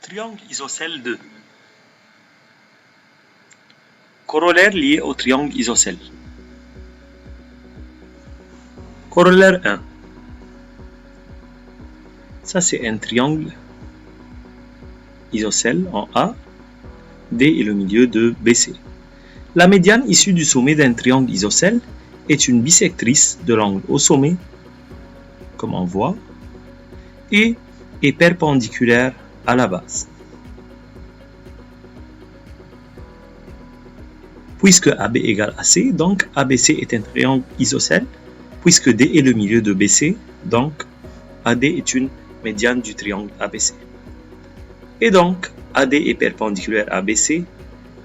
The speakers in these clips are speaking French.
Triangle isocèle 2. Corollaire lié au triangle isocèle. Corollaire 1. Ça, c'est un triangle isocèle en A. D est le milieu de BC. La médiane issue du sommet d'un triangle isocèle est une bisectrice de l'angle au sommet, comme on voit, et est perpendiculaire à la base. Puisque AB égale AC, donc ABC est un triangle isocèle. Puisque D est le milieu de BC, donc AD est une médiane du triangle ABC. Et donc, AD est perpendiculaire à BC,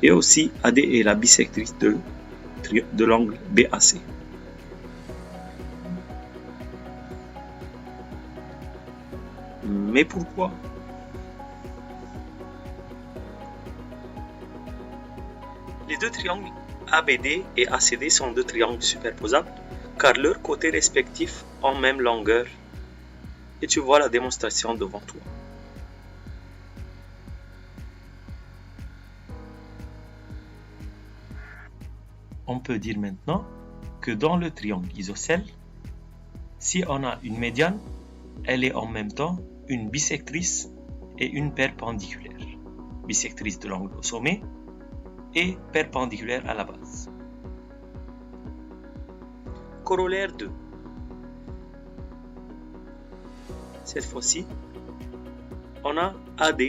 et aussi AD est la bisectrice de l'angle BAC. Mais pourquoi? Les deux triangles ABD et ACD sont deux triangles superposables, car leurs côtés respectifs ont même longueur, et tu vois la démonstration devant toi. On peut dire maintenant que dans le triangle isocèle, si on a une médiane, elle est en même temps une bisectrice et une perpendiculaire. Bisectrice de l'angle au sommet et perpendiculaire à la base. Corollaire 2. Cette fois-ci, on a AD,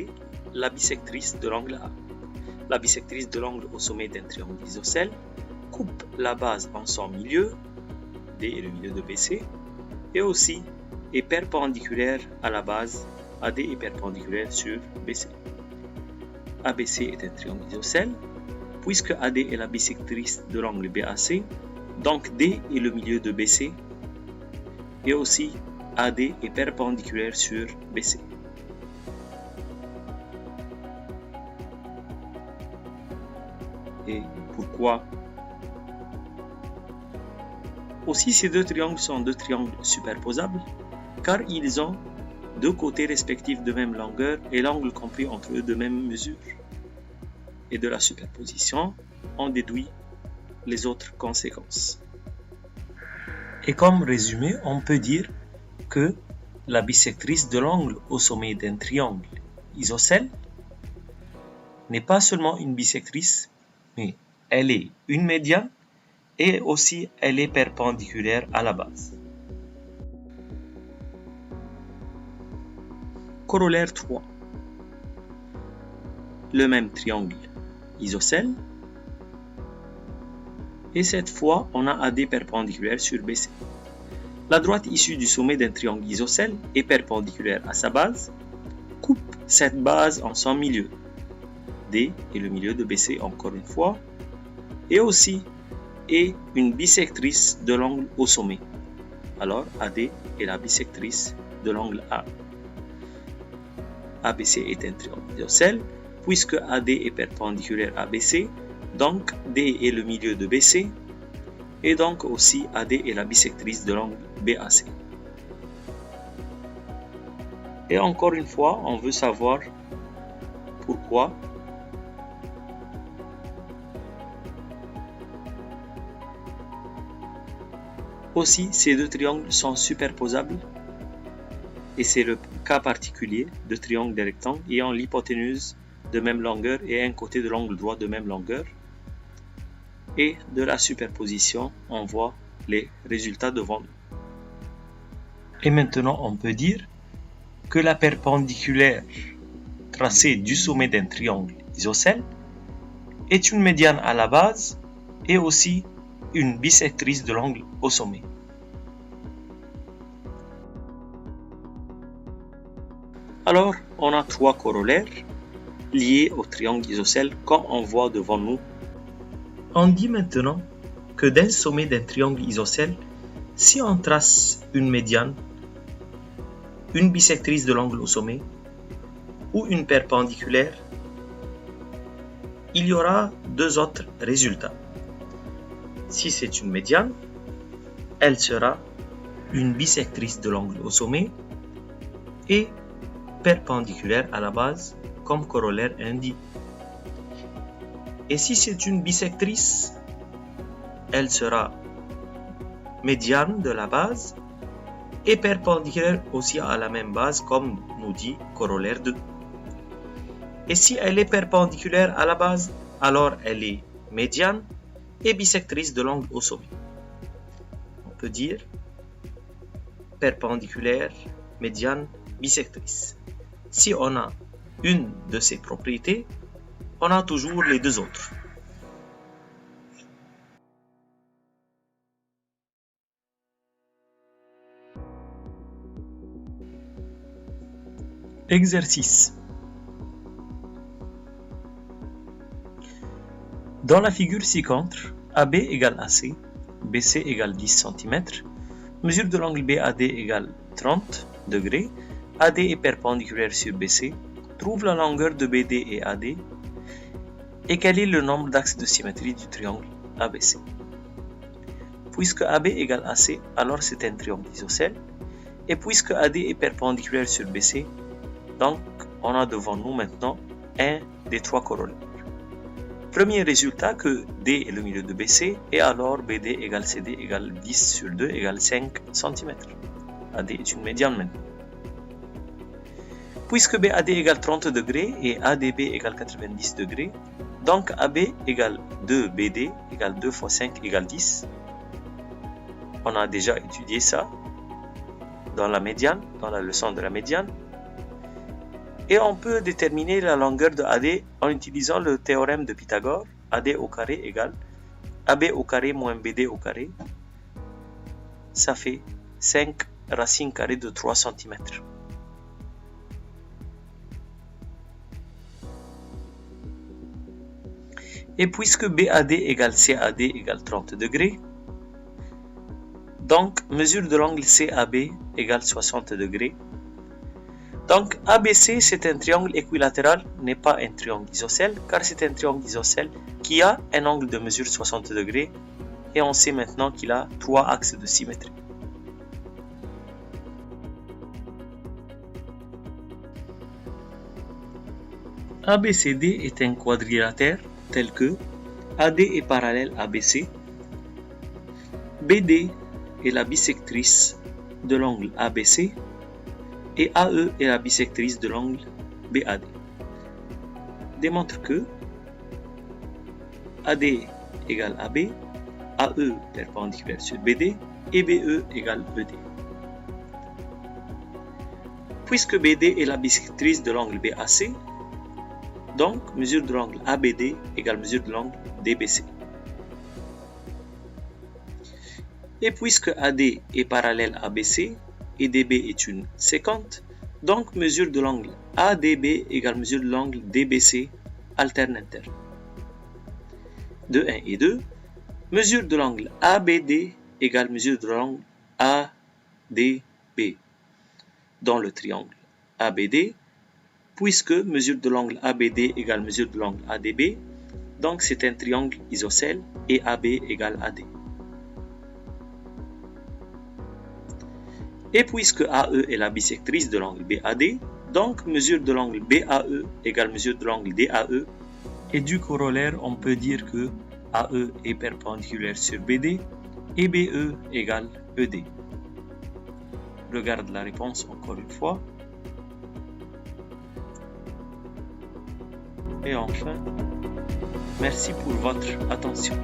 la bisectrice de l'angle A. La bisectrice de l'angle au sommet d'un triangle isocèle coupe la base en son milieu, D est le milieu de BC, et aussi est perpendiculaire à la base, AD est perpendiculaire sur BC. ABC est un triangle isocèle, puisque AD est la bisectrice de l'angle BAC, donc D est le milieu de BC, et aussi AD est perpendiculaire sur BC. Et pourquoi? Aussi, ces deux triangles sont deux triangles superposables, car ils ont deux côtés respectifs de même longueur et l'angle compris entre eux de même mesure. Et de la superposition, on déduit les autres conséquences. Et comme résumé, on peut dire que la bisectrice de l'angle au sommet d'un triangle isocèle n'est pas seulement une bisectrice, mais elle est une médiane et aussi elle est perpendiculaire à la base. Corollaire 3. Le même triangle isocèle, et cette fois on a AD perpendiculaire sur BC. La droite issue du sommet d'un triangle isocèle est perpendiculaire à sa base, coupe cette base en son milieu, D est le milieu de BC encore une fois, et aussi est une bisectrice de l'angle au sommet. Alors AD est la bisectrice de l'angle A. ABC est un triangle isocèle, puisque AD est perpendiculaire à BC, donc D est le milieu de BC, et donc aussi AD est la bisectrice de l'angle BAC. Et encore une fois, on veut savoir pourquoi. Aussi, ces deux triangles sont superposables, et c'est le cas particulier de triangles des rectangles ayant l'hypoténuse de même longueur et un côté de l'angle droit de même longueur. Et de la superposition, on voit les résultats devant nous. Et maintenant, on peut dire que la perpendiculaire tracée du sommet d'un triangle isocèle est une médiane à la base et aussi une bisectrice de l'angle au sommet. Alors, on a trois corollaires liés au triangle isocèle comme on voit devant nous. On dit maintenant que d'un sommet d'un triangle isocèle, si on trace une médiane, une bisectrice de l'angle au sommet ou une perpendiculaire, il y aura deux autres résultats. Si c'est une médiane, elle sera une bisectrice de l'angle au sommet et perpendiculaire à la base, comme corollaire indique. Et si c'est une bisectrice, elle sera médiane de la base et perpendiculaire aussi à la même base comme nous dit corollaire 2. Et si elle est perpendiculaire à la base, alors elle est médiane et bisectrice de l'angle au sommet. On peut dire perpendiculaire, médiane, bisectrice. Si on a une de ces propriétés, on a toujours les deux autres. Exercice. Dans la figure ci-contre, AB égale AC, BC égale 10 cm, mesure de l'angle BAD égale 30 degrés, AD est perpendiculaire sur BC, trouve la longueur de BD et AD, et quel est le nombre d'axes de symétrie du triangle ABC. Puisque AB égale AC, alors c'est un triangle isocèle, et puisque AD est perpendiculaire sur BC, donc on a devant nous maintenant un des trois corollaires. Premier résultat que D est le milieu de BC, et alors BD égale CD égale 10 sur 2 égale 5 cm. AD est une médiane maintenant. Puisque BAD égale 30 degrés et ADB égale 90 degrés, donc AB égale 2BD égale 2 fois 5 égale 10. On a déjà étudié ça dans la médiane, dans la leçon de la médiane. Et on peut déterminer la longueur de AD en utilisant le théorème de Pythagore. AD au carré égale AB au carré moins BD au carré. Ça fait 5 racines carrées de 3 cm. Et puisque BAD égale CAD égale 30 degrés, donc mesure de l'angle CAB égale 60 degrés. Donc ABC c'est un triangle équilatéral, n'est pas un triangle isocèle, car c'est un triangle isocèle qui a un angle de mesure 60 degrés et on sait maintenant qu'il a 3 axes de symétrie. ABCD est un quadrilatère tel que AD est parallèle à BC, BD est la bisectrice de l'angle ABC et AE est la bisectrice de l'angle BAD. Démontre que AD égale AB, AE perpendiculaire sur BD et BE égale ED. Puisque BD est la bisectrice de l'angle BAC, donc mesure de l'angle ABD égale mesure de l'angle DBC. Et puisque AD est parallèle à BC et DB est une séquente, donc mesure de l'angle ADB égale mesure de l'angle DBC alterne interne. De 1 et 2, mesure de l'angle ABD égale mesure de l'angle ADB dans le triangle ABD, puisque mesure de l'angle ABD égale mesure de l'angle ADB, donc c'est un triangle isocèle et AB égale AD. Et puisque AE est la bisectrice de l'angle BAD, donc mesure de l'angle BAE égale mesure de l'angle DAE. Et du corollaire, on peut dire que AE est perpendiculaire sur BD et BE égale ED. Regarde la réponse encore une fois. Et enfin, merci pour votre attention.